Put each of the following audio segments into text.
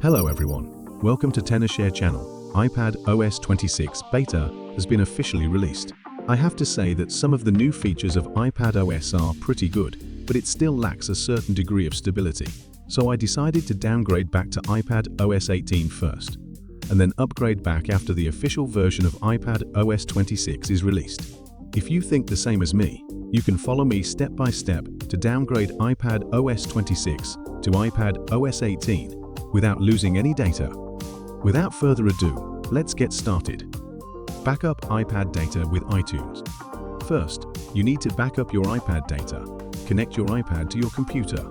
Hello everyone, welcome to tenorshare channel. iPadOS 26 beta has been officially released. I have to say that some of the new features of iPadOS are pretty good, but it still lacks a certain degree of stability. So I decided to downgrade back to iPadOS 18 first, and then upgrade back after the official version of iPadOS 26 is released. If you think the same as me, you can follow me step by step to downgrade iPadOS 26 to iPadOS 18 without losing any data. Without further ado, let's get started. Backup iPad data with iTunes. First, you need to back up your iPad data. Connect your iPad to your computer.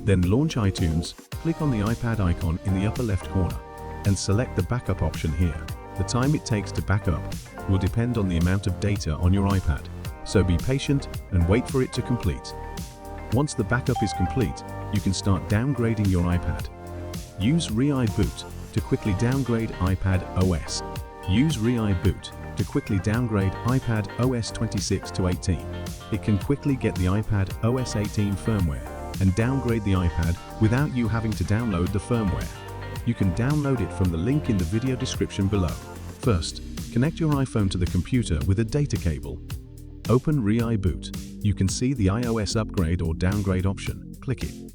Then launch iTunes, click on the iPad icon in the upper left corner, and select the backup option here. The time it takes to back up will depend on the amount of data on your iPad, so be patient and wait for it to complete. Once the backup is complete, you can start downgrading your iPad. Use Reiboot to quickly downgrade iPadOS. Use Reiboot to quickly downgrade iPadOS 26 to 18. It can quickly get the iPadOS 18 firmware and downgrade the iPad without you having to download the firmware. You can download it from the link in the video description below. First, connect your iPhone to the computer with a data cable. Open Reiboot. You can see the iOS upgrade or downgrade option. Click it.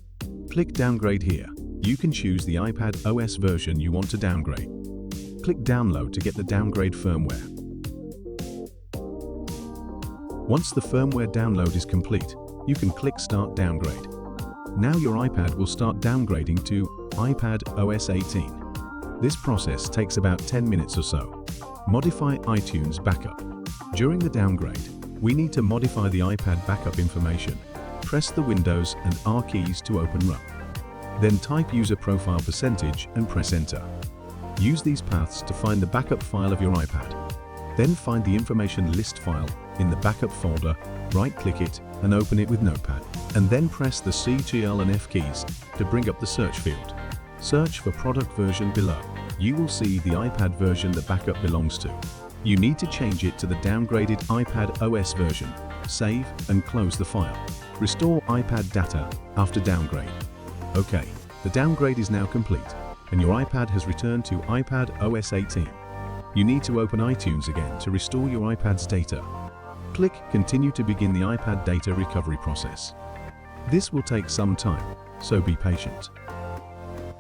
Click Downgrade here. You can choose the iPadOS version you want to downgrade. Click Download to get the downgrade firmware. Once the firmware download is complete, you can click Start Downgrade. Now your iPad will start downgrading to iPadOS 18. This process takes about 10 minutes or so. Modify iTunes backup. During the downgrade, we need to modify the iPad backup information. Press the Windows and R keys to open RUM. Then type user profile percentage and press enter. Use these paths to find the backup file of your iPad. Then find the information list file in the backup folder, right-click it and open it with Notepad. And then press the Ctrl and F keys to bring up the search field. Search for product version below. You will see the iPad version the backup belongs to. You need to change it to the downgraded iPadOS version. Save and close the file. Restore iPad data after downgrade. Okay, the downgrade is now complete, and your iPad has returned to iPadOS 18. You need to open iTunes again to restore your iPad's data. Click Continue to begin the iPad data recovery process. This will take some time, so be patient.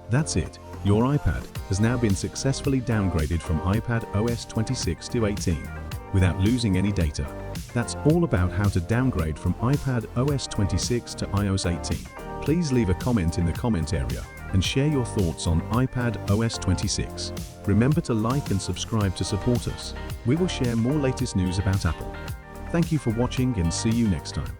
That's it. Your iPad has now been successfully downgraded from iPadOS 26 to 18 without losing any data. That's all about how to downgrade from iPadOS 26 to iOS 18. Please leave a comment in the comment area and share your thoughts on iPadOS 26. Remember to like and subscribe to support us. We will share more latest news about Apple. Thank you for watching and see you next time.